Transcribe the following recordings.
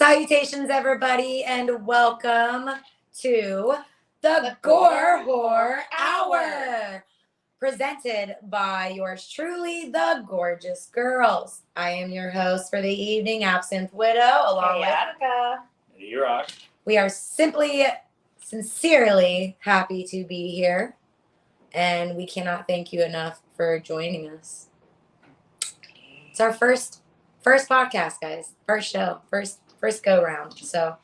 Salutations, everybody, and welcome to the GORE Horror Hour, presented by yours truly, the gorgeous girls. I am your host for the evening, Absinthe Widow, along with Chaotica and eRock. We are simply, sincerely happy to be here, and we cannot thank you enough for joining us. It's our first podcast, guys. First show, first go round. So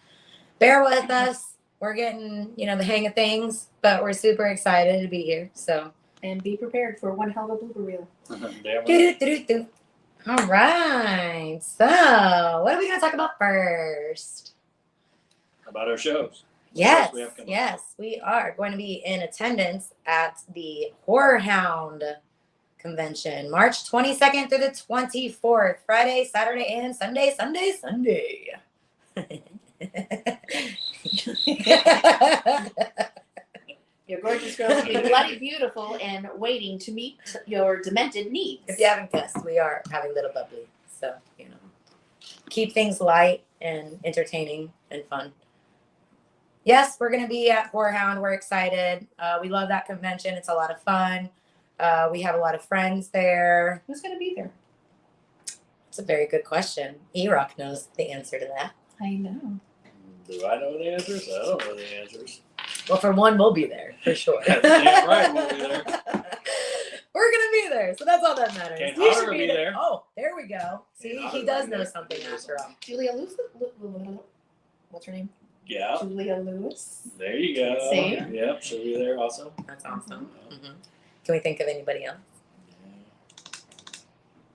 bear with us. We're getting, the hang of things, but we're super excited to be here. So and be prepared for one hell of a blooper reel. All right. So what are we going to talk about first? About our shows. Yes, we are going to be in attendance at the Horror Hound convention, March 22nd through the 24th, Friday, Saturday, and Sunday. Your gorgeous girls will be bloody beautiful and waiting to meet your demented needs. If you haven't guessed, we are having little bubbly, so keep things light and entertaining and fun. Yes, we're going to be at Horror Hound. We're excited. We love that convention. It's a lot of fun. We have a lot of friends there. Who's going to be there? It's a very good question. eRock knows the answer to that. I know. Do I know the answers? I don't know the answers. Well, for one, we'll be there, for sure. Damn right we'll be there. We're going to be there, so that's all that matters. Can't You Otter should be there. Oh, there we go. See, Can't he Otter does be know there. something after all. Julia Lewis? What's her name? Yeah. Julia Lewis. There you go. See? Yep, she'll be there also. That's awesome. Mm-hmm. Can we think of anybody else?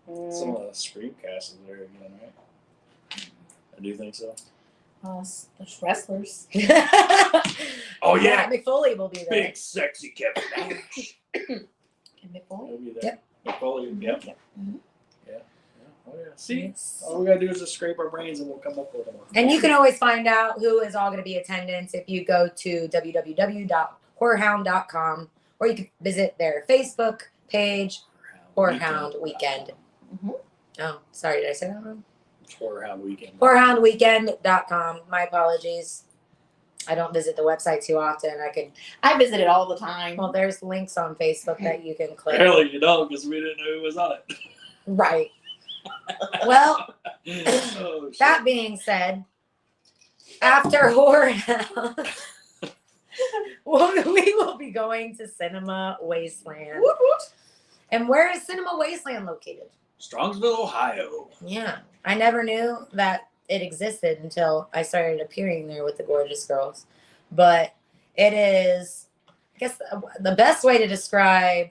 Some of the Screamcast is there again, right? I do think so. Those wrestlers. Oh, yeah. Matt McFoley will be there. Big, sexy Kevin Nash. And McFoley. He'll be there. Yep. McFoley, yep. Mhm. Yeah. Oh, yeah. See? Yes. All we got to do is just scrape our brains and we'll come up with them. And you can always find out who is all going to be attendance if you go to www.horrorhound.com, or you can visit their Facebook page, Horror Hound Weekend. Mm-hmm. Oh, sorry, did I say that wrong? Horror Hound Weekend. HorrorHoundWeekend.com. My apologies. I don't visit the website too often. I visit it all the time. Well, there's links on Facebook that you can click. Apparently you don't, because we didn't know who was on it. Right. Well, Oh, shit. that being said, after Horror Hound, we will be going to Cinema Wasteland. Woot woot. And where is Cinema Wasteland located? Strongsville, Ohio. Yeah. I never knew that it existed until I started appearing there with the gorgeous girls. But it is, I guess, the best way to describe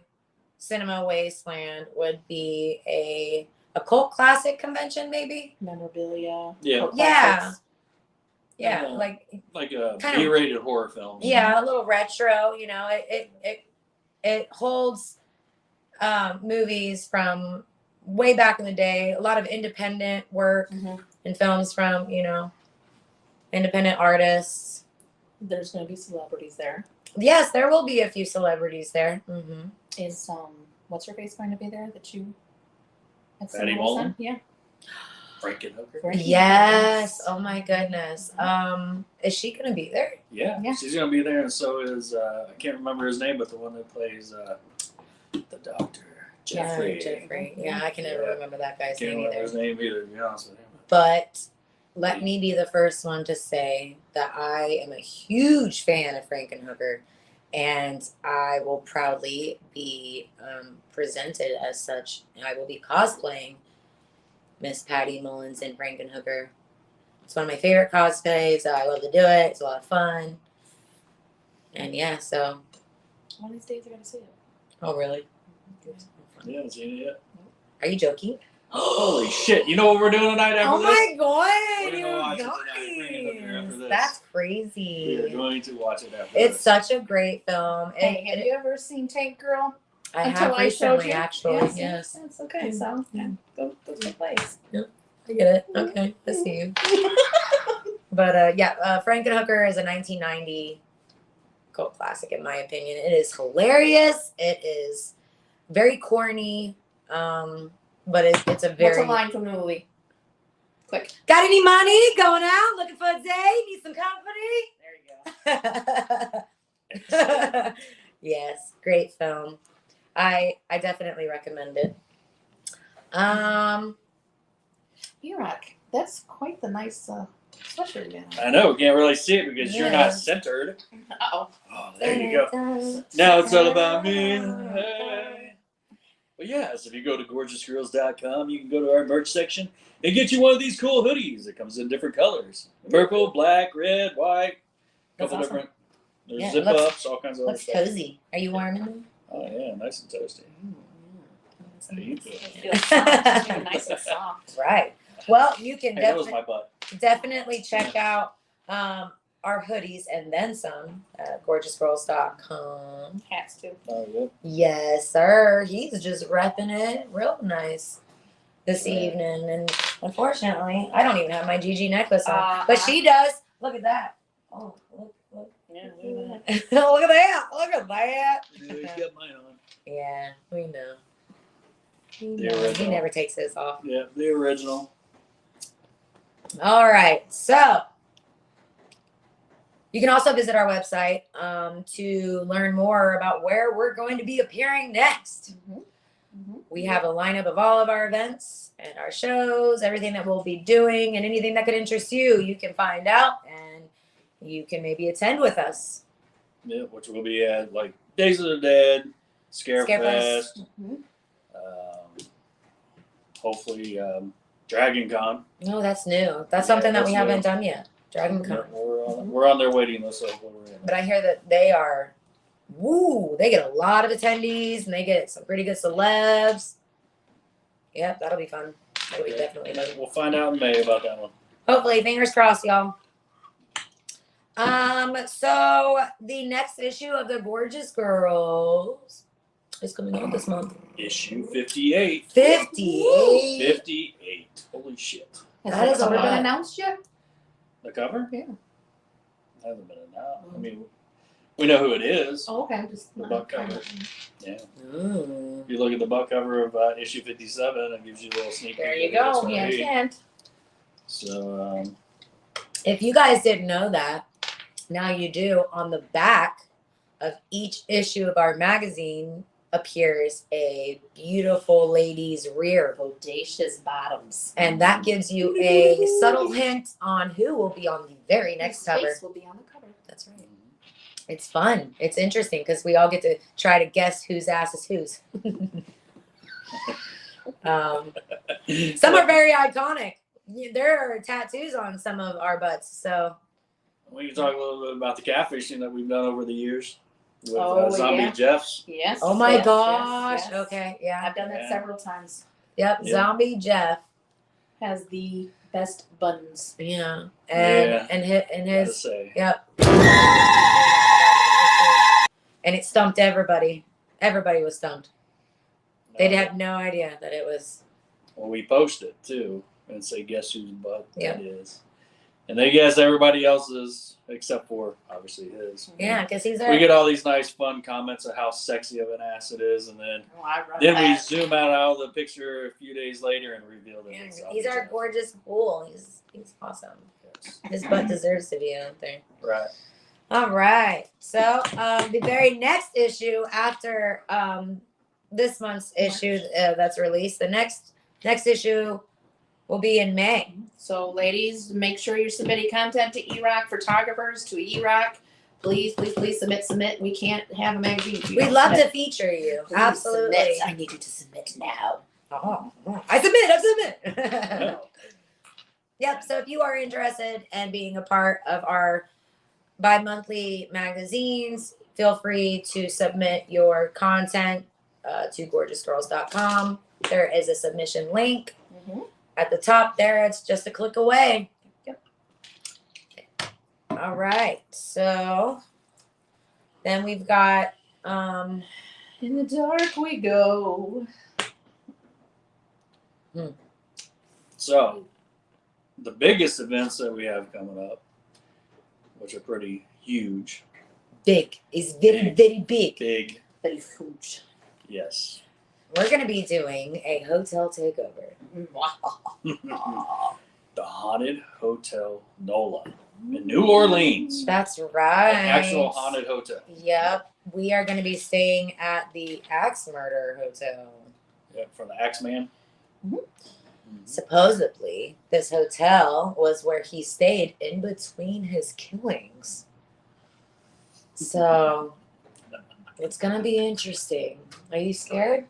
Cinema Wasteland would be a cult classic convention, It Memorabilia. Yeah. cult Yeah. classics. Yeah, Yeah. like A Kind of- B-rated horror film. a little retro. It holds movies from way back in the day. A lot of independent work Mhm. and films from independent artists. There's going to be celebrities there. Yes, there will be a few celebrities there. Mm-hmm. Is what's her face going to be there? That you. That's Patty the Mullen? Yeah. Frankenhooker. Frankie. Yes. Oh my goodness. Is she gonna be there? Yeah, Yeah. she's gonna be there, and so is I can't remember his name, but the one that plays the doctor, Jeffrey. Yeah, Jeffrey. Yeah, I can never Yeah. remember that guy's Can't name remember either. his name either, to be honest with you. But let me be the first one to say that I am a huge fan of Frankenhooker, and I will proudly be presented as such. I will be cosplaying Miss Patty Mullins in Frankenhooker. It's one of my favorite cosplays. I love to do it. It's a lot of fun. And yeah, so. One of these days I got to see it. Oh, really? You haven't seen it yet. Are you joking? Holy shit! You know what we're doing tonight after Oh this? my god, We're you gonna watch it tonight. Frankenhooker after guys. this. That's We are crazy. going to watch it after It's this. such a great film. Hey, have you ever seen Tank Girl? I Until have I showed recently, you? actually. Yes. That's okay. So yeah, go to the place. I get it. Okay, I see you. But Frankenhooker is a 1990 cult classic, in my opinion. It is hilarious. It is very corny, but it's a very. What's a line from the movie? Quick. Got any money? Going out? Looking for a date? Need some company? There you go. Yes, great film. I definitely recommend it. eRock. That's quite the nice sweatshirt you got. I know, we can't really see it because you're Yeah. not centered. Uh-oh. Oh, there you go. Now it's all about me. Hey. Well, yes, if you go to gorgeousgirls.com, you can go to our merch section and get you one of these cool hoodies. It comes in different colors: purple, black, red, white. That's Couple awesome. different. There's Yeah, zip looks- ups, all kinds of other Looks stuff. cozy. Are you warm in them? Oh yeah, nice and toasty. How you doing? It feels soft. Really nice and soft. Right. Well, you can Hey, that was my butt. definitely check out our hoodies and then some at gorgeousgirls.com. Hats too. Oh yeah. Yes, sir. He's just repping it real nice this Yeah. evening. And unfortunately, I don't even have my GG necklace on. But Uh-huh. she does. Look at that. Oh, look. Yeah, Look at that. Look at that. Yeah, you got mine on. Yeah, we know. We The know. He original. never takes his off. Yeah, the original. All right. So you can also visit our website to learn more about where we're going to be appearing next. We have a lineup of all of our events and our shows, everything that we'll be doing, and anything that could interest you. You can find out and you can maybe attend with us. Yeah, which will be at like Days of the Dead, Scarefest, Mhm. hopefully Dragon Con. No, that's new. That's Yeah, something that we that's haven't new. done yet. Dragon Con. We're on their waiting list, so we're in. But I hear that they are, they get a lot of attendees and they get some pretty good celebs. Yep, that'll be fun. That'll be definitely fun. We'll find out in May about that one. Hopefully, fingers crossed, y'all. So the next issue of the Gorgeous Girls is coming out this month. Issue 58. 58. 58. Holy shit. Has That the is a cover been lot. announced yet? The cover? Yeah. Hasn't been announced. I mean, we know who it is. Oh, okay. Just The butt cover. Yeah. Ooh. If you look at the butt cover of issue 57, it gives you a little sneak peek. There of you what it's go. gonna Yeah, be. hint. So, If you guys didn't know that, now you do. On the back of each issue of our magazine appears a beautiful lady's rear. Bodacious bottoms. And that gives you a subtle hint on who will be on the very next His cover. face will be on the cover. That's right. It's fun. It's interesting because we all get to try to guess whose ass is whose. Some are very iconic. There are tattoos on some of our butts. So we can talk a little bit about the catfishing that we've done over the years with Oh, Zombie yeah. Jeffs. Yes. oh my yes, gosh. yes, yes. Okay. Yeah. I've done that Yeah. several times. Yep. Yeah. Zombie Jeff. Has the best buttons. Yeah. Yeah. And Gotta his say. yep. And it stumped everybody. Everybody was stumped. They had no idea that it was. Well, we post it too and say, guess whose butt Yeah. it is. And they guess everybody else's except for obviously his. Yeah, because he's We a. get all these nice fun comments of how sexy of an ass it is, and then Oh, I run we that. zoom out of the picture a few days later and reveal that it's Zombie He's our Jeff. gorgeous fool. He's awesome. Yes. His butt deserves to be out there. Right. All right. So the very next issue after this month's issue that's released, the next issue will be in May. So, ladies, make sure you're submitting content to eRock, photographers to eRock. Please, please, please submit. We can't have a magazine if you We'd don't love submit. to feature you. Please Absolutely. submit. I need you to submit now. Oh, I submit. Yep. So if you are interested in being a part of our bi-monthly magazines, feel free to submit your content to gorgeousgirls.com. There is a submission link Mm-hmm. at the top there. It's just a click away. Yep. All right. So then we've got In the dark we go. So, the biggest events that we have coming up, which are pretty huge, big. It's very, very big. big, Very huge. yes. We're going to be doing a hotel takeover. the Haunted Hotel NOLA in New Orleans. That's right. An actual haunted hotel. Yep. We are going to be staying at the Axe Murder Hotel. Yeah, from the Axeman. Mhm. Supposedly, this hotel was where he stayed in between his killings. So it's gonna be interesting. Are you scared?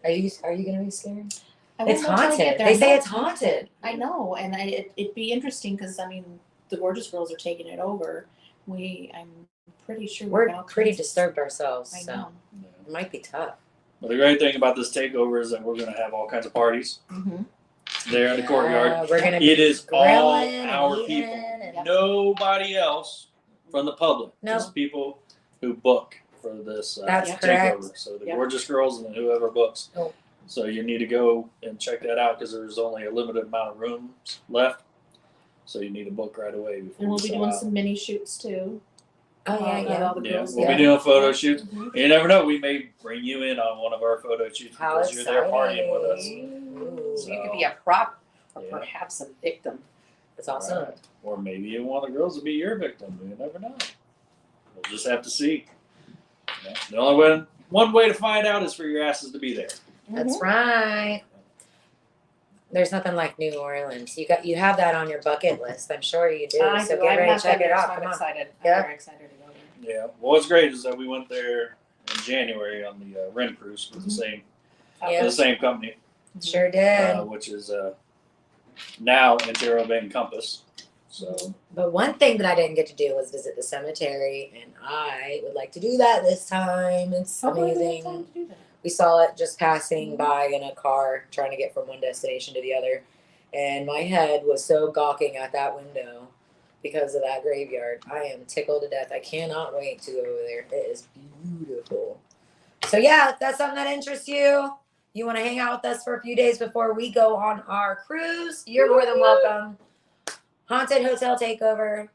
Are you gonna be scared? I won't It's know till I haunted. get there. They I say know. it's haunted. I know, and it'd be interesting because the Gorgeous Girls are taking it over. I'm pretty sure We're all pretty kinds of- disturbed ourselves, I so know. it might be tough. But the great thing about this takeover is that we're going to have all kinds of parties Mm-hmm. there in the courtyard. We're gonna be It is all grilling and our eating people. and- Nobody else from the public. No. Just people who book for this That's takeover. correct. So the Yep. Gorgeous Girls and then whoever books. Oh. So you need to go and check that out because there's only a limited amount of rooms left. So you need to book right away before And we'll you be sell doing out. some mini shoots too. Oh yeah, of yeah. all the Yeah, girls. we'll Yeah. be doing photo shoots. Mhm. You never know, we may bring you in on one of our photo shoots How because you're there partying with us. exciting. So you could be a prop or Yeah. perhaps a victim. It's awesome. Right. Or maybe one of the girls will be your victim. You never know. We'll just have to see. Yeah. The only one way to find out is for your asses to be there. That's right. There's nothing like New Orleans. You have that on your bucket list. I'm sure you do. I so do. get I'm ready not to check there, it so out. I'm Come on. excited. Yeah. I'm very excited to go there. Yeah. Well, what's great is that we went there in January on the Ren cruise with Yeah. the same company, Sure did. which is now Intero Bay and Compass. So But one thing that I didn't get to do was visit the cemetery, and I would like to do that this time. It's Hopefully we have amazing. time to do that. We saw it just passing by in a car trying to get from one destination to the other. And my head was so gawking at that window because of that graveyard. I am tickled to death. I cannot wait to go over there. It is beautiful. So, yeah, if that's something that interests you, you want to hang out with us for a few days before we go on our cruise, you're more than welcome. Haunted Hotel Takeover.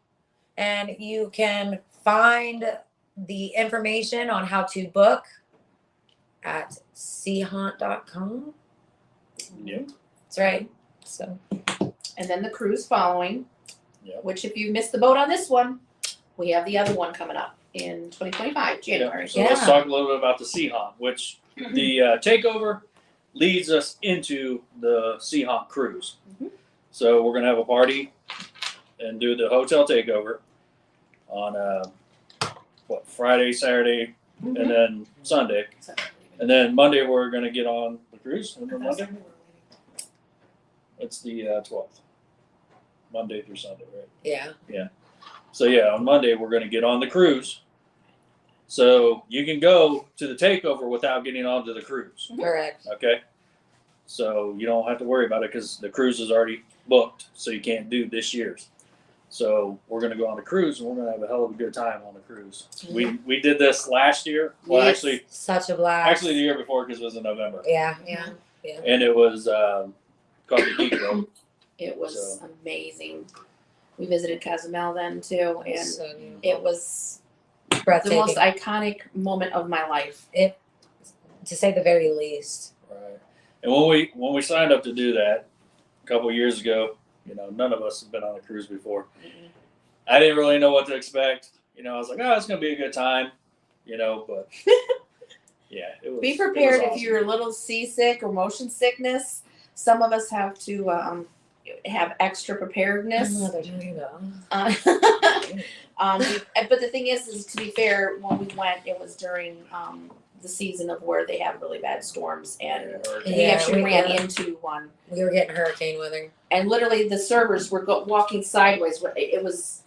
And you can find the information on how to book at SeaHaunt.com. yeah. That's right. So And then the cruise following, Yep. which if you missed the boat on this one, we have the other one coming up in 2025, January. So let's Yeah. talk a little bit about the SeaHaunt, which the takeover leads us into the SeaHaunt cruise. Mhm. So we're gonna have a party and do the hotel takeover on Friday, Saturday, Mhm. and then Sunday, and then Monday we're gonna get on the cruise. And then Monday, it's the 12th, Monday through Sunday, right? yeah. So yeah, on Monday we're going to get on the cruise. So you can go to the takeover without getting onto the cruise. Correct. Okay. So you don't have to worry about it because the cruise is already booked. So you can't do this year's. So we're going to go on the cruise and we're going to have a hell of a good time on the cruise. We did this last year. Well, Yes, actually such a blast. the year before because it was in November. Yeah. And it was called the Geek Road. It was So- amazing. We visited Cozumel then too, and So beautiful. it was the breathtaking, most iconic moment of my life. to say the very least. Right. And when we signed up to do that a couple years ago, none of us have been on a cruise before. I didn't really know what to expect. I was like, oh, it's gonna be a good time, but yeah, it was. Be it was prepared awesome. if you're a little seasick or motion sickness. Some of us have to have extra I preparedness. don't know what they're talking about. But the thing is to be fair, when we went, it was during the season of where they have really bad storms, and hurricane. we Yeah, actually we ran had- into one. We were getting hurricane weather. And literally, the servers were walking sideways. It was,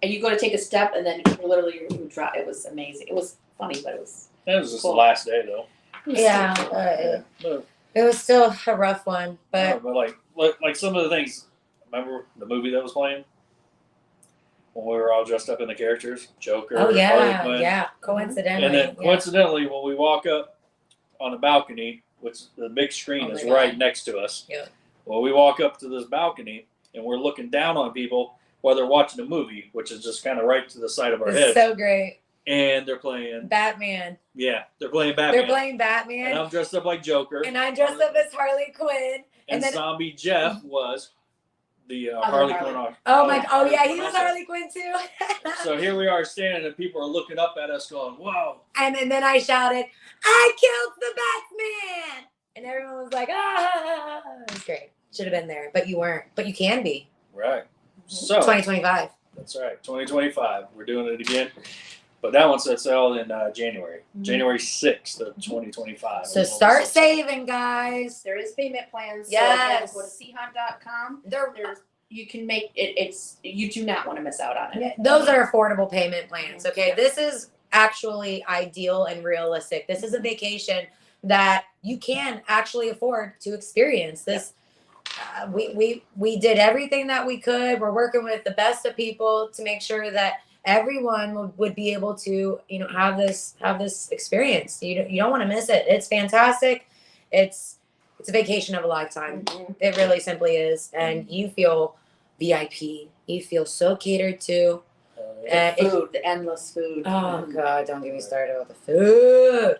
and you go to take a step, and then literally you drop. It was amazing. It was funny, but it was. That was just Cool. the last day though. Yeah. But, It was still a rough one, but like some of the things. Remember the movie that was playing when we were all dressed up in the characters, Joker, oh yeah, Harley Quinn. yeah. Coincidentally, And then yeah. coincidentally, when we walk up on the balcony, which the big screen Oh is my God. right next to us. Yeah. Well, we walk up to this balcony and we're looking down on people while they're watching a movie, which is just kind of right to the side of our It's head. so great. And they're playing, Batman. they're playing Batman. They're playing And Batman, I'm dressed up like Joker. and I dressed up as Harley Quinn. and and then- Zombie Jeff was the Other Harley Harley. Quinn. Oh my! Oh yeah, he Quinn was also. Harley Quinn too. So here we are standing, and people are looking up at us, going, "Whoa!" And then I shouted, "I killed the Batman!" And everyone was like, "Ah!" It was great. Should have been there, but you weren't. But you can be. Right. So 2025. that's right. 2025. We're doing it again. But that one sets out in January. January 6th of 2025. So start saving, guys. There is payment plans. Yes. So again, go to SeaHaunt.com. They're You can make it. You do not want to miss out on it. those are affordable payment plans. Okay, this is actually ideal and realistic. This is a vacation that you can actually afford to experience. This we did everything that we could. We're working with the best of people to make sure that everyone would be able to have this experience. You don't want to miss it. It's fantastic. It's a vacation of a lifetime. It really simply is, and you feel VIP. You feel so catered to. Food, the endless food. Oh God, don't get me started with the food.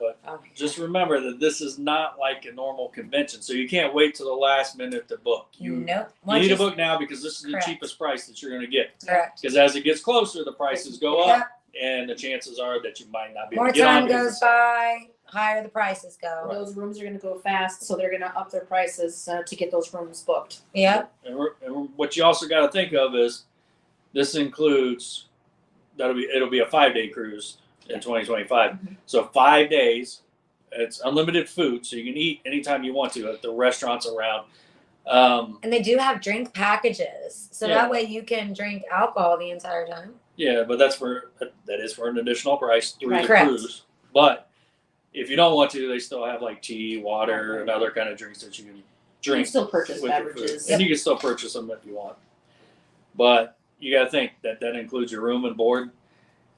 But just remember that this is not like a normal convention, so you can't wait till the last minute to book. Nope. You need to book now because this is the Correct. cheapest price that you're going to get. Correct. Because as it gets closer, the prices go up, and the chances are that you might not be able More to get on. time goes by, higher the prices go. Right. Those rooms are going to go fast, so they're going to up their prices to get those rooms booked. Yep. And what you also got to think of is this includes it'll be a 5-day cruise in 2025. So 5 days, it's unlimited food, so you can eat anytime you want to at the restaurants around. And they do have drink packages, so that way you can drink alcohol the entire time. Yeah, but that is for an additional price through the Correct. cruise. But if you don't want to, they still have like tea, water, and other kind of drinks that you can You drink. can still purchase with your food. beverages. And you can still purchase them if you want. But you got to think that includes your room and board.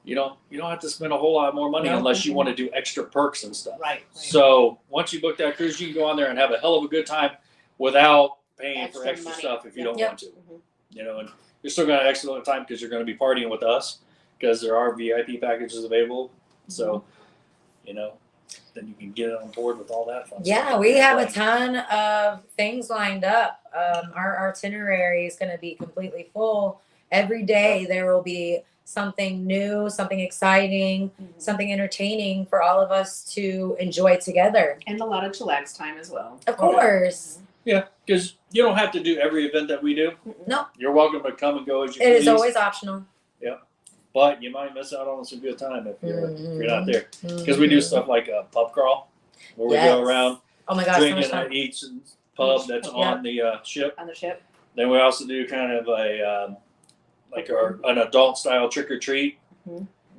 You don't have to spend a whole lot more money unless you want to do extra perks and stuff. Right. So once you book that cruise, you can go on there and have a hell of a good time without paying for extra money. stuff if you don't Yep. want to. And you're still going to have excellent time because you're going to be partying with us because there are VIP packages available. So, then you can get on board with all that fun stuff. Yeah, we have a ton of things lined up. Our itinerary is going to be completely full. Every day there will be something new, something exciting, something entertaining for all of us to enjoy together. And a lot of chillax time as well. Of course. Yeah, because you don't have to do every event that we do. No. You're welcome to come and go as you It please. is always optional. But you might miss out on some good time if you're not there. Because we do stuff like a pub crawl, where we go around Oh my gosh, so much drinking fun. at each pub that's on the ship. On the ship. Then we also do kind of a an adult style trick or treat,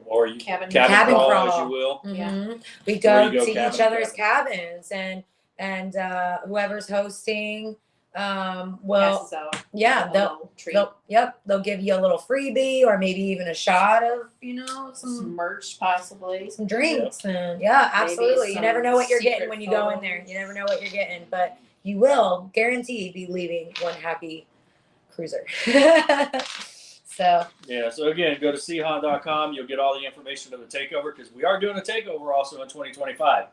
or Cabin crawl, crawl. as you will. Mhm. We Where go you go to cabin each to other's cabins, and whoever's hosting will passes out. yeah, a they'll little treat. they'll give you a little freebie or maybe even a shot of some some merch possibly. drinks and absolutely. You some never know what you're getting secret when you go in photos. there. You never know what you're getting, but you will guaranteed be leaving one happy cruiser. So Yeah, so again, go to SeaHaunt.com. You'll get all the information of the takeover because we are doing a takeover also in 2025.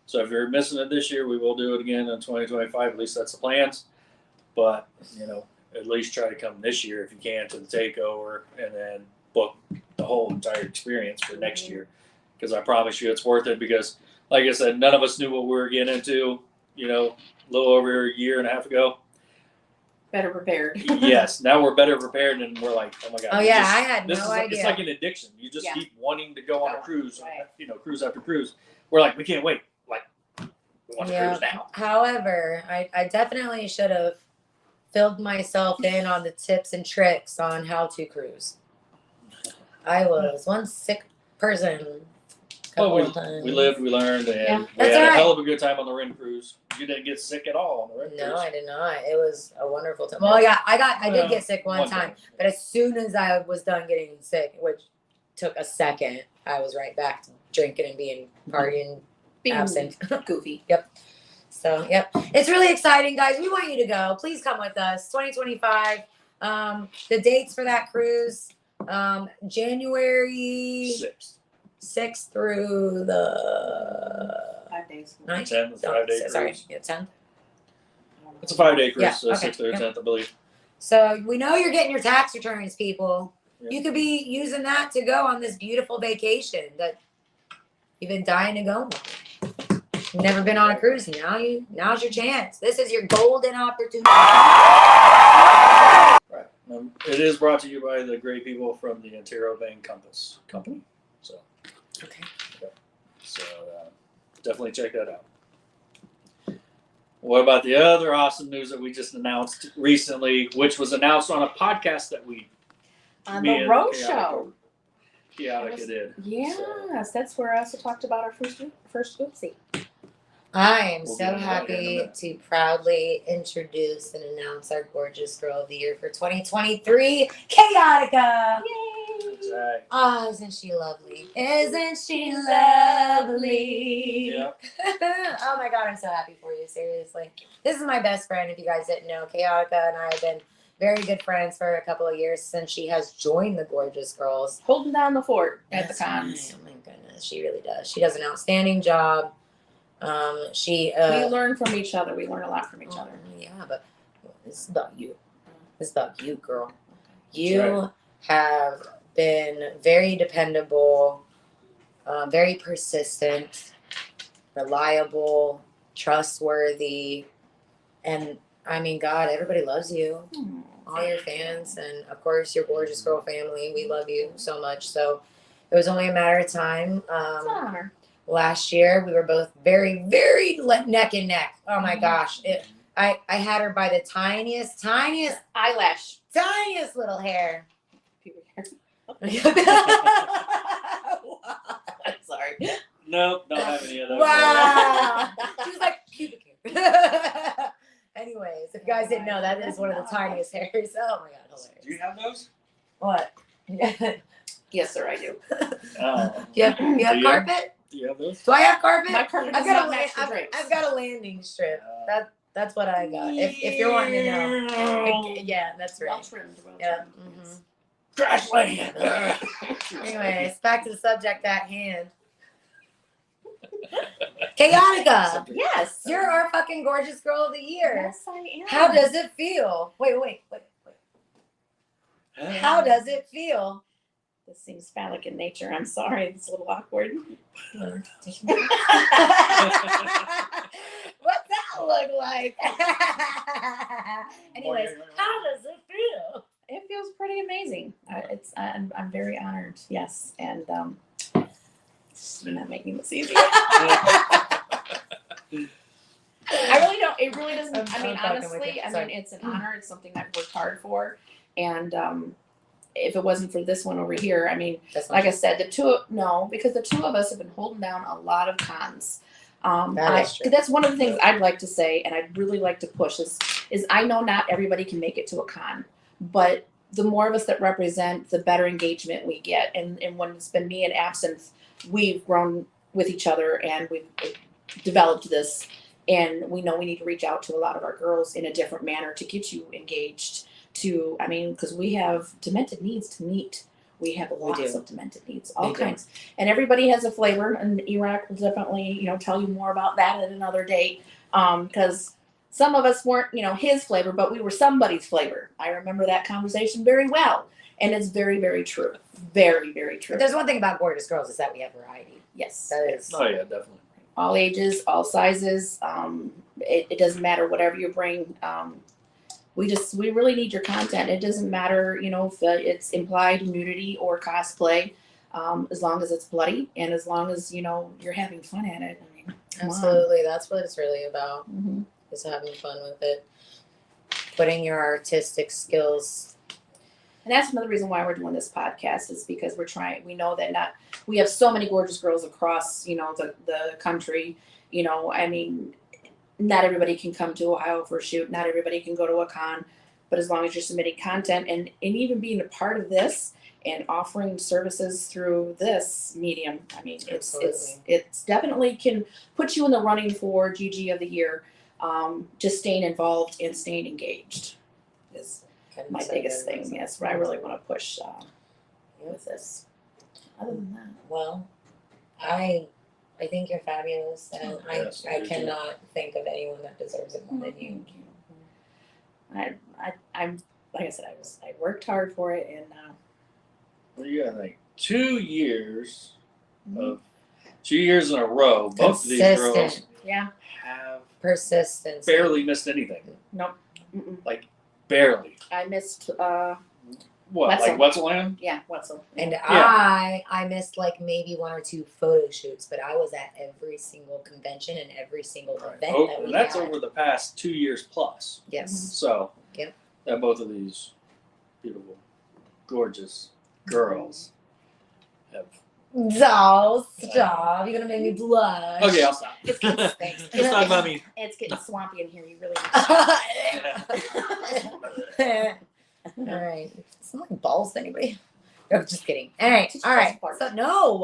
So if you're missing it this year, we will do it again in 2025. At least that's the plans. But, at least try to come this year if you can to the takeover and then book the whole entire experience for next year. Because I promise you it's worth it because, like I said, none of us knew what we were getting into, a little over a year and a half ago. Better prepared. Yes, now we're better prepared and we're like, oh my God. I had This no is idea. It's like an addiction. You just keep wanting to go on a cruise, Right. Cruise after cruise. We're like, we can't wait. Like, we want to cruise now. However, I definitely should have filled myself in on the tips and tricks on how to cruise. I was one sick person. Well, Couple of times. we lived, we learned, and we That's had all a right. hell of a good time on the Ren cruise. You didn't get sick at all on the Ren No, cruise. I did not. It was a wonderful time. Well, I did get sick one time, but as soon as I was done getting sick, which took a second, I was right back to drinking and being partying, Being absent. goofy. So, it's really exciting, guys. We want you to go. Please come with us. 2025. The dates for that cruise, January 6th through the 5 days. 9th. 10th, 5-day cruise. Sorry, 10th. It's a 5-day cruise, Yeah, so okay, 6th or 10th, I believe. So we know you're getting your tax returns, people. Yeah. You could be using that to go on this beautiful vacation that you've been dying to go on. You've never been on a cruise. Now's your chance. This is your golden opportunity. Right. It is brought to you by the great people from the Ontario Bank Compass Company. So, Okay. so definitely check that out. What about the other awesome news that we just announced recently, which was announced on a podcast that we On me the and road Chaotica- show. Chaotica did. Yes, that's where I also talked about our first oopsie. I am We'll so get into that here in a happy minute. to proudly introduce and announce our gorgeous girl of the year for 2023, Chaotica. Yay! That's right. Oh, isn't she lovely? Isn't she lovely? Yeah. Oh my God, I'm so happy for you. Seriously. This is my best friend, if you guys didn't know. Chaotica and I have been very good friends for a couple of years since she has joined the Gorgeous Girls. Holding down the fort at That's the cons. right. Oh my goodness, she really does. She does an outstanding job. She We learn from each other. We learn a lot from each other. Yeah, but this is about you. This is about you, girl. That's You have been very dependable, very persistent, reliable, trustworthy, and I mean, God, everybody loves you. All your fans, and of course, your Gorgeous Girl family. We love you so much. So it was only a matter of time. It's an honor. Last year, we were both very, very neck and neck. Oh my gosh. I had her by the tiniest Eyelash. little hair. Pubic hair. Sorry. Nope, don't have any of those. Wow. She was like, pubic hair. Anyways, if you guys didn't know, that is one of the tiniest hairs. Oh my God, hilarious. Do you have those? What? Yes, sir, I do. You have Do you? carpet? Do you have those? Do I have carpet? My carpet I've does got not a match the drapes. I've got a landing strip. That's what I got. If you're wanting to know. Yeah, that's Well right. trimmed. Well Yeah. trimmed. Mhm. Trash land. Anyways, back to the subject at hand. Chaotica, Yes. you're our fucking gorgeous girl of the year. Yes, I am. How does it feel? Wait. How does it feel? This seems phallic in nature. I'm sorry. It's a little awkward. What's that look like? Anyways, how does it feel? It feels pretty amazing. I'm very honored. Yes, and you're not making this easy. I really don't. It really doesn't. I'm I mean, fucking with honestly, you. I Sorry. mean, it's an honor. It's something I've worked hard for, and if it wasn't for this one over here, I mean, That's like I said, because the two of us have been holding down a lot of cons. That is true. That's one of the things I'd like to say, and I'd really like to push is I know not everybody can make it to a con, but the more of us that represent, the better engagement we get. And when it's been me and Absinthe, we've grown with each other and we've developed this. And we know we need to reach out to a lot of our girls in a different manner to get you engaged. Because we have demented needs to meet. We have lots of demented needs, all kinds. And everybody has a flavor, and eRock will definitely, tell you more about that at another date. Because some of us weren't, his flavor, but we were somebody's flavor. I remember that conversation very well. And it's very, very true. Very, very true. But there's one thing about Gorgeous Girls is that we have variety. Yes. That is. Oh yeah, definitely. All ages, all sizes. It doesn't matter whatever you bring. We really need your content. It doesn't matter, if it's implied nudity or cosplay, as long as it's bloody and as long as, you're having fun at it. I mean, come on. Absolutely. That's what it's really about, Mhm. is having fun with it. Putting your artistic skills. And that's another reason why we're doing this podcast is because we know that we have so many gorgeous girls across, the country, I mean, not everybody can come to Ohio for a shoot. Not everybody can go to a con, but as long as you're submitting content and even being a part of this and offering services through this medium, I mean, it's definitely can put you in the running for GG of the year. Just staying involved and staying engaged is my biggest thing. Yes, what I really want to push with this. Other than that, Well, I think you're fabulous, and Yes, I me too. cannot think of anyone that deserves it more than you. I'm like I said, I worked hard for it, and Well, you got like 2 years of 2 years in a row. Both of these girls Consistent. yeah, have Persistence. barely missed anything. nope. Mm-mm. Like barely. I missed What? Wetzel. Like Wetzelland? yeah, Wetzel. And Yeah. I missed like maybe 1 or 2 photo shoots, but I was at every single convention and every single event that we And that's had. over the past 2 years plus. Yes. So Yep. that both of these beautiful, gorgeous girls have. Dolls, stop. You're gonna make me blush. Okay, I'll stop. It's getting thanks. Let's talk about me. It's getting swampy in here. You really. All right. It's not like balls to anybody. No, just kidding. All right. Just All right. parts. So no,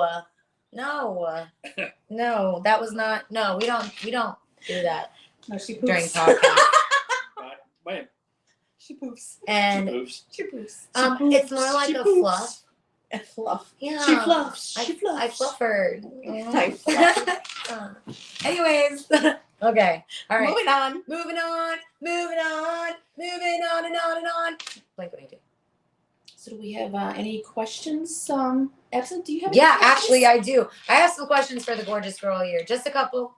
that was not. No, we don't do that No, she during poops. podcast. Wait, She poops. And She poops. it's more like She a poops. fluff. A fluff. Yeah. She fluffs. I She fluffs. I fluff her. I fluff. Anyways, okay. All right. Moving on. Moving on and on and on. Blink 182. So do we have any questions? Absinthe, do you have any Yeah, questions? actually I do. I have some questions for the gorgeous girl here. Just a couple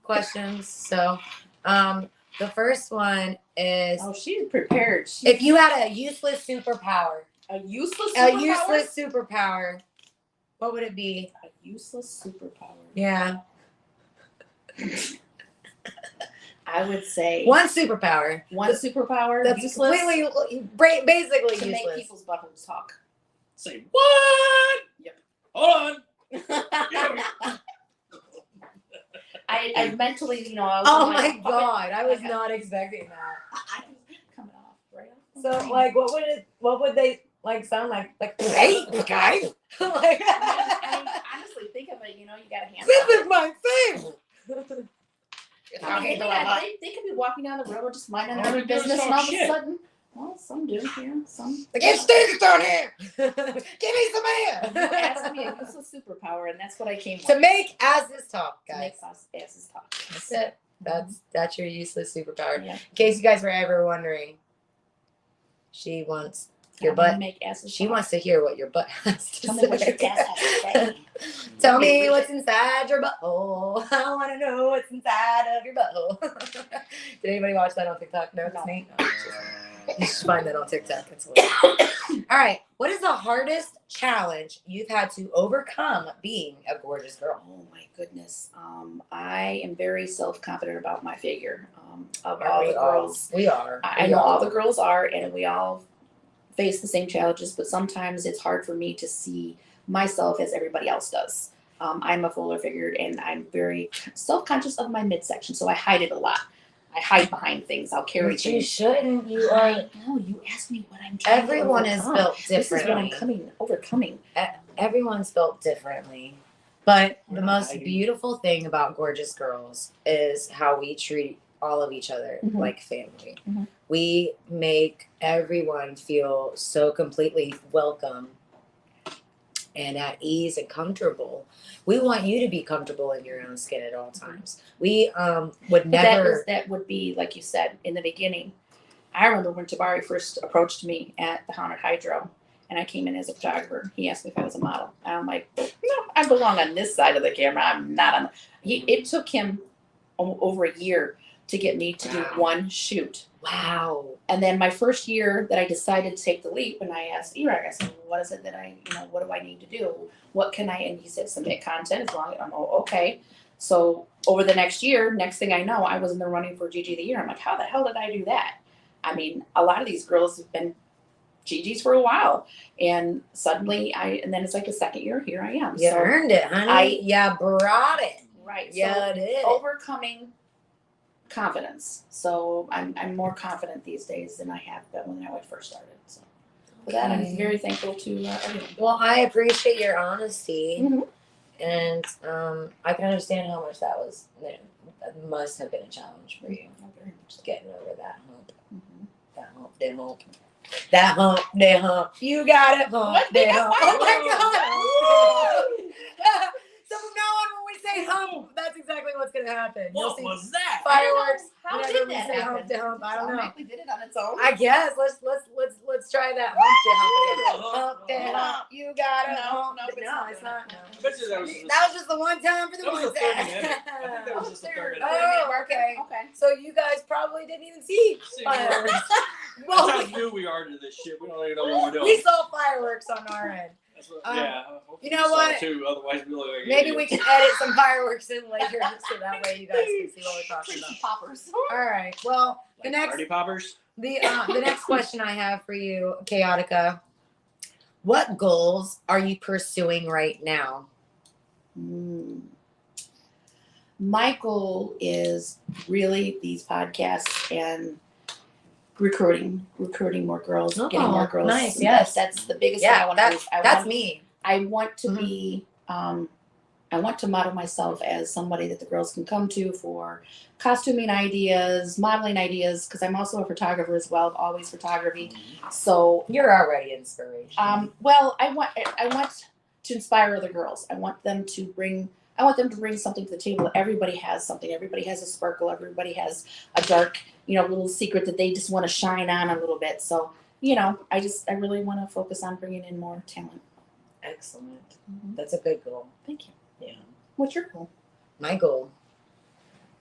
questions. So, the first one is Oh, she's prepared. if you had a useless superpower, a useless superpower? superpower, what would it be? A useless superpower. Yeah. I would say One superpower. one superpower. That's useless completely, basically to useless. make people's buttholes talk. Say what? Yep. Hold on. I mentally, you know, I was Oh in my pocket. God, I was Okay. not expecting that. I was coming off right off. So like, what would they like sound like? Like, hey, guys. Like, I mean, honestly, think of it. You know, you got a hand. this is my thing. I mean, they could be walking down the road just minding their Oh, own they're doing business, some and all of a shit. sudden, well, some do here, some. Like, it stinks down here. Give me some You air. asked me a useless superpower, and that's what I came with. To make asses talk, To guys. make us asses talk. That's it. That's your useless superpower. Yeah. In case you guys were ever wondering, she wants your I'm gonna butt. Make asses She talk. wants to hear what your butt has to Tell say. me what your ass has to say. Tell me what's inside your butthole. I want to know what's inside of your butthole. Did anybody watch that on TikTok? No, it's No. me. No, it's just- you should find that on TikTok. It's hilarious. All right. What is the hardest challenge you've had to overcome being a gorgeous girl? Oh my goodness. I am very self-confident about my figure. Of Are all we the girls, We are. I know all the girls are, and we all face the same challenges, but sometimes it's hard for me to see myself as everybody else does. I'm a fuller figured, and I'm very self-conscious of my midsection, so I hide it a lot. I hide behind things. I'll carry But you things. shouldn't. You are. No, you asked me what I'm trying Everyone to is overcome. built This is what I'm differently. overcoming. Everyone's built differently. But the We're most hiding. beautiful thing about gorgeous girls is how we treat all of each other Mhm. like family. Mhm. We make everyone feel so completely welcome and at ease and comfortable. We want you to be comfortable in your own skin at all times. We would But never. that would be, like you said, in the beginning. I remember when Tabari first approached me at the Haunted Hydro, and I came in as a photographer. He asked me if I was a model. And I'm like, no, I belong on this side of the camera. I'm not on. It took him over a year to get me to do Wow. one shoot. Wow. And then my first year that I decided to take the leap, and I asked eRock, I said, what is it that what do I need to do? What can I, and he said, submit content as long as I'm, okay. So over the next year, next thing I know, I was in the running for GG of the Year. I'm like, how the hell did I do that? I mean, a lot of these girls have been GGs for a while. And suddenly and then it's like the second year, here I am. You So, earned it, honey. You brought it. right. Yeah, it is. Overcoming confidence. So I'm more confident these days than I have been when I first started. So for that, I'm Okay. very thankful to everyone. Well, I appreciate your honesty, Mhm. and I can understand how much that was. That must have been a challenge for you, just getting over that hump. Mhm. That hump, that hump. That hump, that hump. You got it, hump, What? that hump. Oh my God! So from now on, when we say say hump, that's exactly what's gonna happen. You'll What see was that? fireworks. How whenever did we that say happen? hump to hump. I don't know. Automatically did it on its own. I guess let's try that hump to hump again. Hump to hump. You gotta hump. No, No, it's not. No. I bet you that was just, That was just the one time for the that was a one 30 time. minute. I think that was just a 30 minute. Oh, okay. Okay. So you guys probably didn't even see fireworks. That's Well, how new we are to this shit. We don't even know what we're doing. we saw fireworks on our end. That's what, Um, yeah. you know what? Too, otherwise we look like Maybe we idiots. can edit some fireworks in later so that way you guys can see what we're talking about. Poppers. All right. Well, the Like next party poppers. the next question I have for you, Chaotica. What goals are you pursuing right now? My goal is really these podcasts and recruiting more girls, getting more girls. Nice, yes. That's the biggest thing I want to do. That's me. I want to be, I want to model myself as somebody that the girls can come to for costuming ideas, modeling ideas, because I'm also a photographer as well, always photography. So, You're already inspiration. well, I want to inspire other girls. I want them to bring something to the table. Everybody has something. Everybody has a sparkle. Everybody has a dark, little secret that they just want to shine on a little bit. So, I really want to focus on bringing in more talent. Excellent. That's a good goal. Thank you. Yeah. What's your goal? My goal.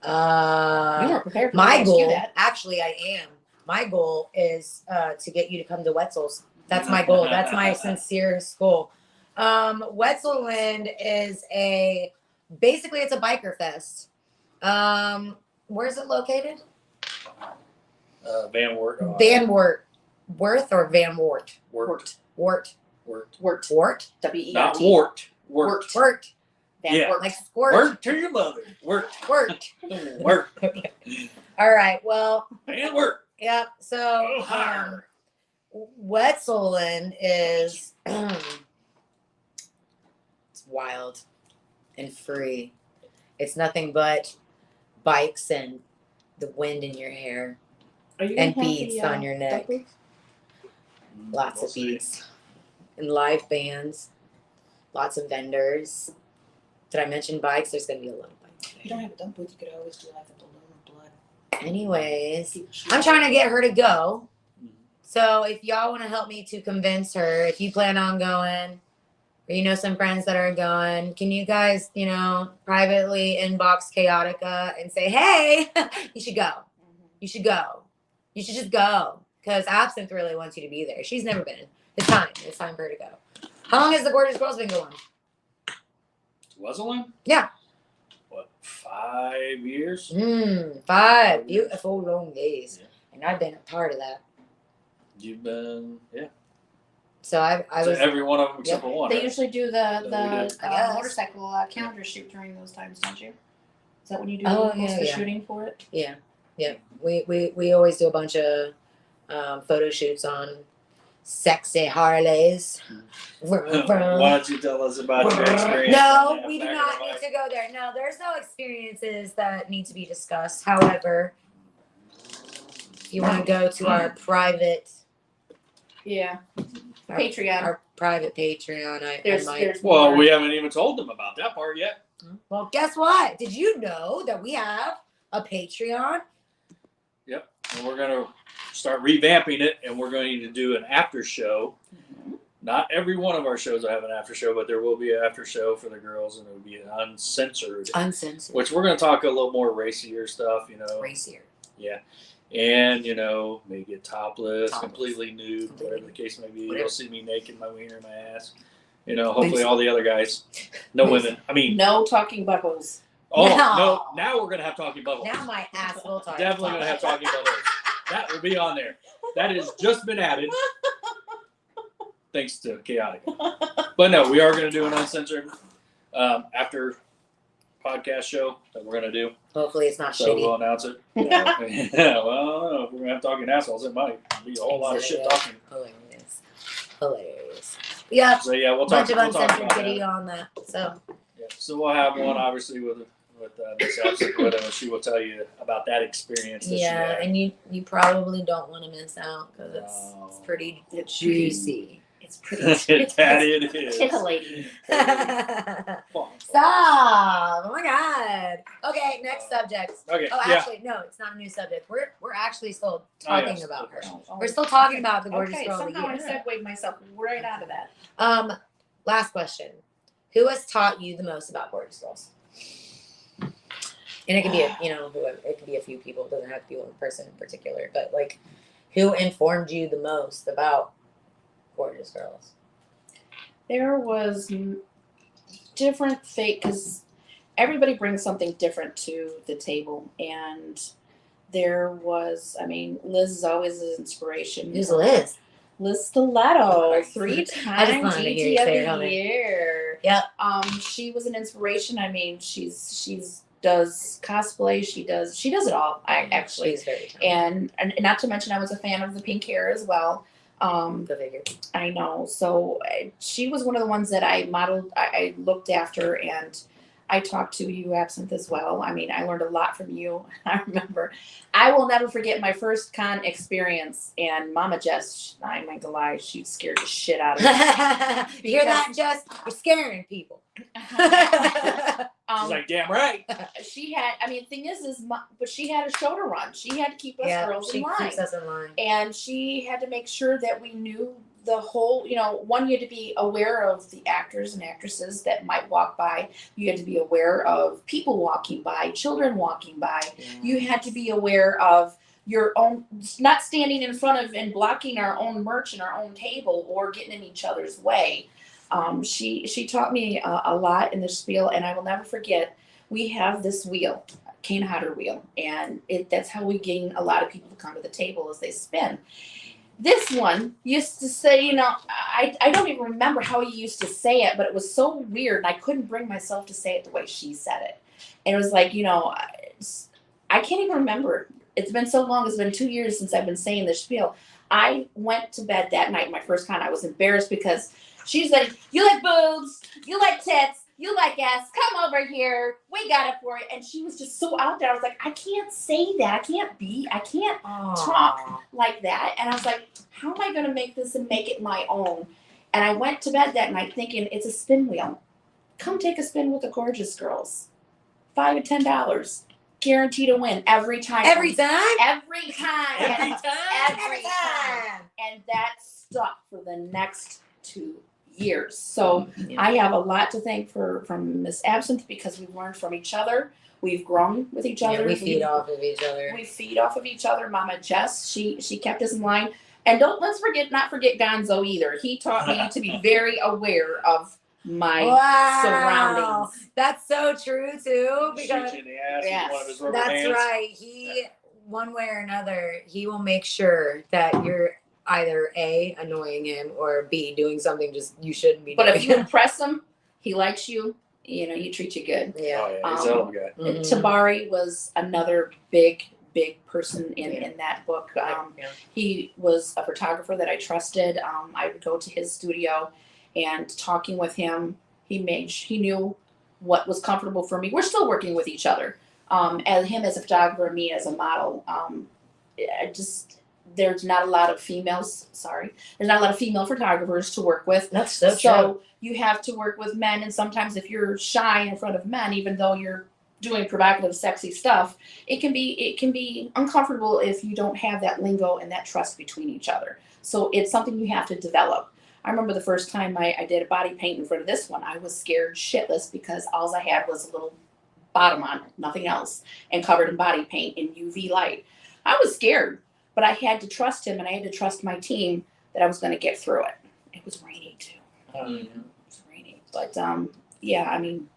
You weren't prepared for me to My ask you goal. that. Actually, I am. My goal is to get you to come to Wetzel's. That's my goal. That's my sincerest goal. Wetzelland is basically it's a biker fest. Where's it located? Van Wert. Van Wert. Worth or Van Wart? Wort. Wart. Wort. Wart? W-E-R-T. Not Wart. Wort. Wort. Van Yeah. Wort. Like squirt. Word to your mother. Wort. Wort. Wort. All right. Well, Van Wert. yep. So Ohio. Wetzelland is it's wild and free. It's nothing but bikes and the wind in your hair, Are you and gonna have beads the, on your neck. duck boots? Lots We'll of see. beads and live bands, lots of vendors. Did I mention bikes? There's gonna be a lot of bikes. You don't have a dump booth. You could always do like a balloon of blood. Anyways, People shoot I'm trying to get her to go. Mhm. So if y'all want to help me to convince her, if you plan on going, or you know some friends that are going, can you guys, privately inbox Chaotica and say, hey, you should go. You should go. You should just go. Because Absinthe really wants you to be there. She's never been. It's time. It's time for her to go. How long has the Gorgeous Girls been going? Wetzelland? Yeah. What, 5 years? 5 beautiful long days. Yeah. And I've been a part of that. You've been, yeah. So I So was every one of them except for one. They right? usually do That we did. I guess. motorcycle calendar shoot during those times, don't you? Is that when you do Oh, most of the yeah. shooting for it? Yeah. We always do a bunch of photo shoots on sexy Harleys. Vroom, vroom. Why don't you tell us about your experience? No, on that we do back not in the need to go there. No, there's no experiences that need to be discussed. However, if you want to go to our private, Yeah. our, Patreon. our private Patreon, I There's might. Well, more. we haven't even told them about that part yet. Well, guess what? Did you know that we have a Patreon? Yep. And we're going to start revamping it, and we're going to do an after show. Not every one of our shows will have an after show, but there will be an after show for the girls, and it will be uncensored. Uncensored. Which we're going to talk a little more racier stuff, Racier. Yeah. And, maybe get topless, Topless. completely nude, whatever the case may be. Whatever. You'll see me naked, my wiener, my ass. Hopefully all the other guys. No women. I mean, No talking buttholes. no. Now we're going to have talking bubbles. Now my ass will talk. Definitely going to have talking bubbles. That will be on there. That has just been added. Thanks to Chaotica. But no, we are going to do an uncensored after podcast show that we're going to do. Hopefully it's not So shitty. we'll announce it. Yeah, well, I don't know. If we're going to have talking assholes, it might be a whole lot of shit talking. Hilarious. Yeah, So yeah, we'll talk, bunch of we'll talk uncensored about that. video on that. So Yeah. So we'll have one obviously with Miss Absinthe Widow, and she will tell you about that experience that she yeah, had. and you probably don't want to miss out because it's No. pretty juicy. It's pretty. That it is. Titillating. Stop! Oh my god. Okay, next subject. Okay. Oh, Yeah. actually, no, it's not a new subject. We're actually still Oh, talking yes. about her. Oh, We're still talking about the gorgeous okay, girl of the somehow I year. segued myself right out of that. Last question. Who has taught you the most about gorgeous girls? And it could be it could be a few people. It doesn't have to be one person in particular. But like, who informed you the most about gorgeous girls? There was different fate because everybody brings something different to the table, and there was, I mean, Liz is always an inspiration. Who's Liz? Liz Stiletto, I 3-time wanted to hear you GG say of her the name. year. Yep. She was an inspiration. I mean, she's does cosplay. She does it all. I actually, She's very talented. and not to mention, I was a fan of the pink hair as well. Go figure. I know. So she was one of the ones that I modeled. I looked after, and I talked to you, Absinthe, as well. I mean, I learned a lot from you. I remember, I will never forget my first con experience. And Mama Jess, I'm not gonna lie, she scared the shit out of me. You hear that, Jess? You're scaring people. She's like, damn right. She had. I mean, thing is, but she had a show to run. She had to keep us girls she in line. keeps us in line. And she had to make sure that we knew the whole, one, you had to be aware of the actors and actresses that might walk by. You had to be aware of people walking by, children walking by. You had to be aware of your own, not standing in front of and blocking our own merch and our own table or getting in each other's way. She taught me a lot in this spiel, and I will never forget, we have this wheel, Cane Hodder wheel, and that's how we gain a lot of people to come to the table as they spin. This one used to say, I don't even remember how he used to say it, but it was so weird, and I couldn't bring myself to say it the way she said it. And it was like, I can't even remember. It's been so long. It's been 2 years since I've been saying this spiel. I went to bed that night, my first con. I was embarrassed because she's like, you like boobs, you like tits, you like ass, come over here, we got it for you. And she was just so out there. I was like, I can't say that. I can't talk like that. And I was like, how am I going to make this and make it my own? And I went to bed that night thinking, it's a spin wheel. Come take a spin with the gorgeous girls. $5 to $10. Guaranteed to win every time. Every time? Every time. Every time? Every time. And that stuck for the next 2 years. So I have a lot to thank from Miss Absinthe because we've learned from each other. We've grown with each other. We feed off of each other. We feed off of each other. Mama Jess, she kept us in line. And let's not forget Gonzo either. He taught me to be very aware of my surroundings. That's so true too. Shoot you in the ass with one of his rubber That's bands. right. He, one way or another, he will make sure that you're either A, annoying him, or B, doing something just you shouldn't be doing. But if you impress him, he likes you. He treats you good. Yeah. Oh yeah, he's a hell of a guy. Mhm. Tabari was another big person in that book. He was a photographer that I trusted. I would go to his studio, and talking with him, he knew what was comfortable for me. We're still working with each other. As him as a photographer, me as a model. There's not a lot of females. There's not a lot of female photographers to work with. That's so true. So you have to work with men, and sometimes if you're shy in front of men, even though you're doing provocative, sexy stuff, it can be uncomfortable if you don't have that lingo and that trust between each other. So it's something you have to develop. I remember the first time I did a body paint in front of this one, I was scared shitless because all I had was a little bottom on, nothing else, and covered in body paint in UV light. I was scared, but I had to trust him, and I had to trust my team that I was going to get through it. It was raining too. It was raining, but I mean,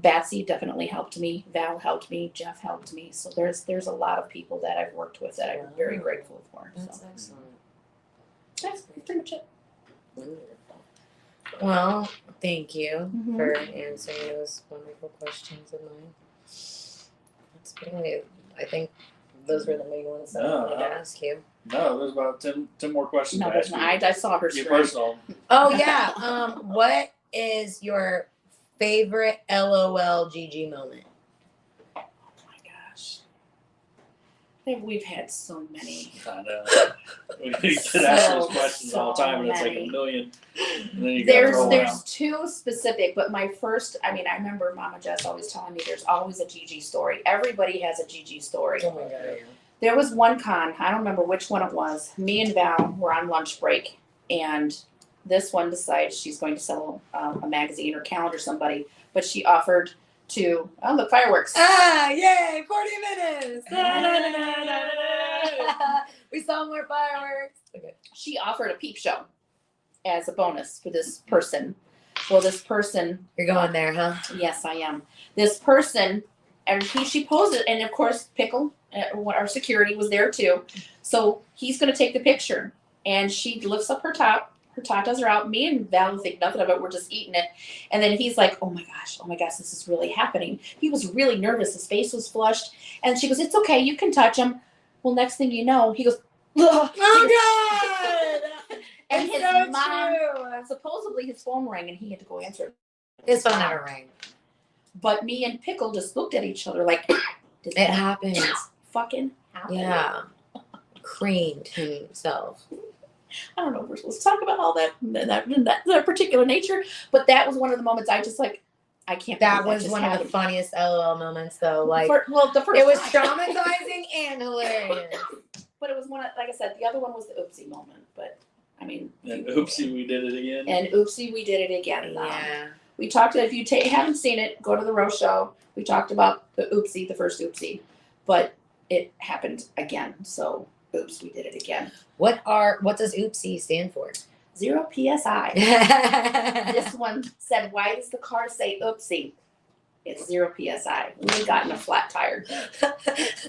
Batsy definitely helped me. Val helped me. Jeff helped me. So there's a lot of people that I've worked with that I'm very grateful for. That's So excellent. that's pretty much it. Wonderful. Well, thank you Mhm. for answering those wonderful questions of mine. That's really, I think those were the main ones that I wanted to ask you. No, there's about 10 more questions. No, to there's ask not. you. I saw her Get screen. personal. Oh yeah. What is your favorite LOL GG moment? Oh my gosh. We've had so many. I know. We get asked those questions all the time, and it's like many. a million. And then you got to There's throw one there's out. two specific, but my first, I remember Mama Jess always telling me there's always a Gigi story. Everybody has a Gigi story. Oh my god. Yeah. There was one con, I don't remember which one it was. Me and Val were on lunch break, and this one decides she's going to sell a magazine or calendar somebody, but she offered to, oh look, fireworks. Ah, yay! 40 minutes. We saw more fireworks. Okay. She offered a peep show as a bonus for this person. Well, this person, You're going there, huh? yes, I am. This person, and she posed it, and of course, Pickle, our security, was there too. So he's going to take the picture, and she lifts up her top. Her tatas are out. Me and Val think nothing of it. We're just eating it. And then he's like, oh my gosh, this is really happening. He was really nervous. His face was flushed. And she goes, it's okay. You can touch him. Well, next thing you know, he goes, ugh. Oh god! And It's his so mom, true. supposedly his phone rang and he had to go answer it. His phone never rang. But me and Pickle just looked at each other like, did It that happens. fucking happen? Yeah. Creamed himself. I don't know if we're supposed to talk about all that particular nature, but that was one of the moments I just like, I can't That believe was just one of the happened. funniest LOL moments, though. Like, The first it was time. traumatizing and hilarious. But it was one of, like I said, the other one was the oopsie moment. But I mean, And oopsie, we did it again. and oopsie, we did it again. Yeah. We talked. If you haven't seen it, go to the Rose Show. We talked about the oopsie, the first oopsie, but it happened again. So oops, we did it again. What does oopsie stand for? 0 psi. This This one said, "Why does the car say oopsie?" It's 0 psi. We had gotten a flat tire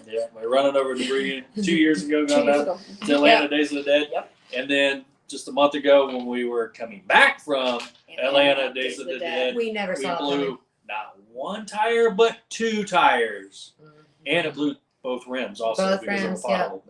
Yeah, by running over debris 2 years ago, 2 going years down ago. to Atlanta Days of the Dead. Yep. And then just a month ago when we were coming back from Atlanta Days of the Dead, we never we saw it coming. blew not one tire but 2 tires. And it blew both rims also Both because rims, of a pothole.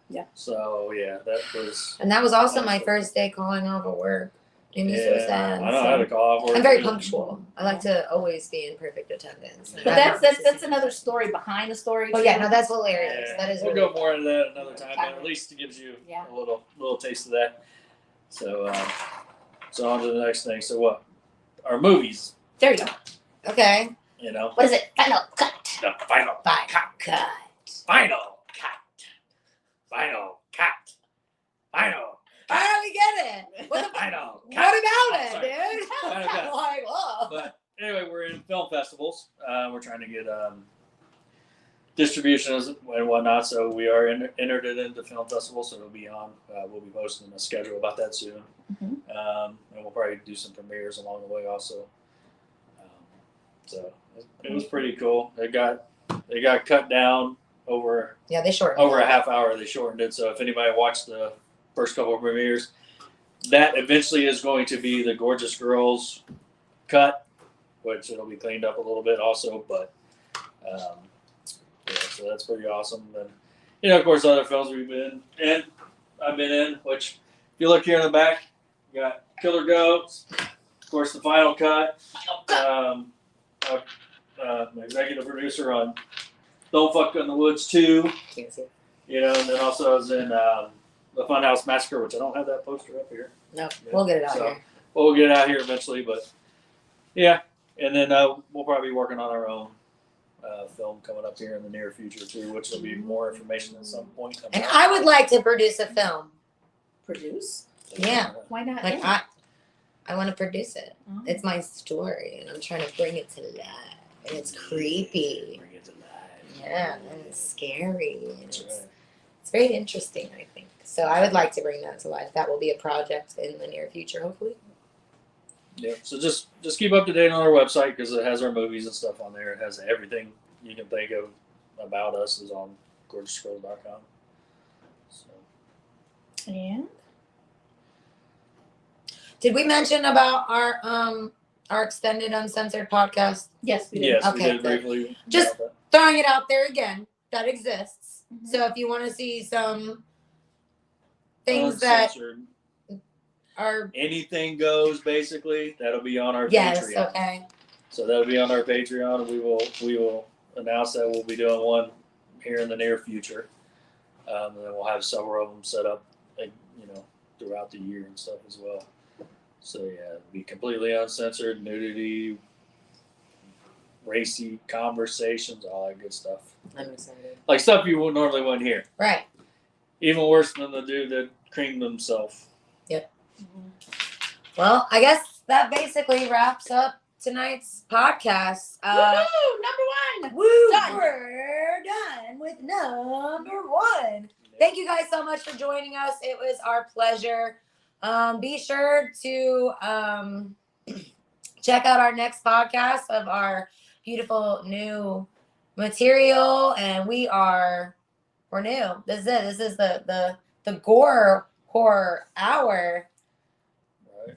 yep. So yeah, that was And that was also my first day calling off of work. Made me so sad. I know I had to call off work. I'm very punctual. I like to always be in perfect attendance. But that's another story behind the story. Oh too. yeah, no, that's hilarious. Yeah, That is we'll really go more into that another time, Okay. but at least it gives you Yeah. a little taste of that. So so on to the next thing. So what? Our movies, There you go. okay. you know. What is it? Final cut. The final Bye. cut. Final cut. Final cut. Final. All right, we get it. What Final cut. about Oh, it, sorry. dude? Final cut. Like, whoa. But anyway, we're in film festivals. We're trying to get distribution and whatnot. So we are entered it into film festivals. So it'll be on. We'll be posting a schedule about that soon. Mhm. And we'll probably do some premieres along the way also. So it was pretty cool. They got cut down over Yeah, they shortened over it. a half hour. They shortened it. So if anybody watched the first couple of premieres, that eventually is going to be the Gorgeous Girls cut, which it'll be cleaned up a little bit also. But yeah, so that's pretty awesome. And of course, other films I've been in. Which if you look here in the back, you got Killer Goats, of course, the final cut. I'm executive producer on Don't Fuck in the Woods 2. Can't see. And then also I was in the Funhouse Massacre, which I don't have that poster up here. No, we'll get it out So, here. We'll get it out here eventually, but yeah. And then we'll probably be working on our own film coming up here in the near future too, which will be more information at some point. And I would like to produce a film. Produce? Yeah. Why not? Like Yeah. I want to produce it. Oh. It's my story, and I'm trying to bring it to life. And it's creepy. Bring it to life. Yeah, and it's scary. And That's it's, right. it's very interesting, I think. So I would like to bring that to life. That will be a project in the near future, hopefully. Yeah. So just keep up to date on our website because it has our movies and stuff on there. It has everything you can think of about us is on gorgeousgirls.com. So. And Did we mention about our extended uncensored podcast? yes, we did. Yes, Okay, we did briefly. Just- about Throwing it out there again. That exists. Mhm. So if you want to see some that. things that Uncensored. are Anything goes basically. That'll be on our yes, Patreon. okay. So that'll be on our Patreon, and we will announce that we'll be doing one here in the near future. And then we'll have several of them set up, like, throughout the year and stuff as well. So yeah, it'll be completely uncensored, nudity, racy conversations, all that good stuff. I'm excited. Like stuff you normally wouldn't hear. Right. Even worse than the dude that creamed himself. Yep. Well, I guess that basically wraps up tonight's podcast. Woo! Number 1. Woo! Done. We're done with number 1. Thank you guys so much for joining us. It was our pleasure. Be sure to check out our next podcast of our beautiful new material. And we're new. This is it. This is the GORE horror hour. Right.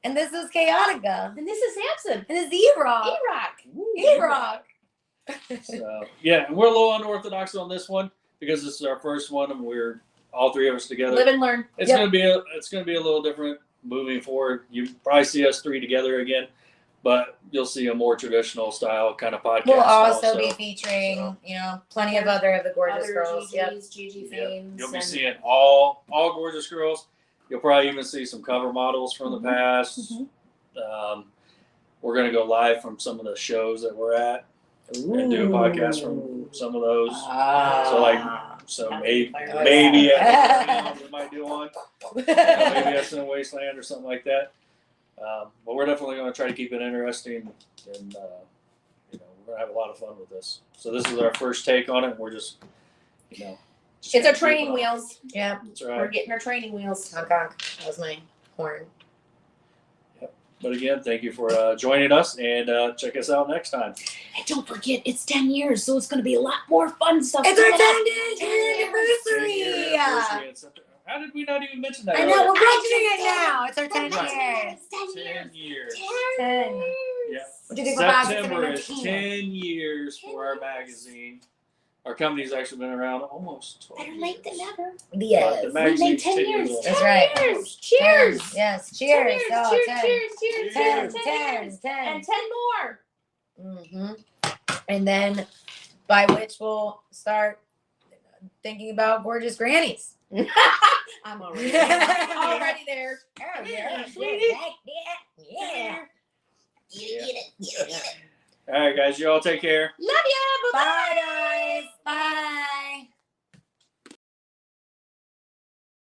And this is Chaotica. And this is Absinthe. And this is eRock. eRock. eRock. So yeah, and we're a little unorthodox on this one because this is our first one, and we're all 3 of us together. Live and learn. It's gonna be a little different moving forward. You probably see us 3 together again, but you'll see a more traditional style kind of podcast. We'll also be featuring, plenty of other of the gorgeous Other girls. GGs, GG Yep. themes. You'll be seeing all gorgeous girls. You'll probably even see some cover models from the past. We're gonna go live from some of the shows that we're at and do a podcast from some of those. So maybe we might do one. Maybe that's in Wasteland or something like that. But we're definitely going to try to keep it interesting, and we're going to have a lot of fun with this. So this is our first take on it. And we're just It's our training wheels. Yeah. That's right. We're getting our training wheels. Honk honk. That was my horn. But again, thank you for joining us, and check us out next time. And don't forget, it's 10 years, so it's going to be a lot more fun stuff. It's our coming 10th up. anniversary. How did we not even mention that? I know, earlier? we're mentioning it now. It's our 10th Right. year. 10 years. 10. Yeah. What do you think about September is 10? 10 years for our magazine. Our company's actually been around almost 12 Better years. late than never. Yes. But the We magazine's made 10 years. old. That's right. 10 years. Cheers. 10. Yes. Cheers. Cheers. Oh, Cheers. 10. Cheers. Cheers. 10. 10. 10. 10. And 10 more. And then by which we'll start thinking about gorgeous grannies. I'm already there. Oh, yeah. Sweetie. Yeah. Yeah. Get it. All right, guys, you all take care. Love ya. Bye-bye. Bye, guys. Bye.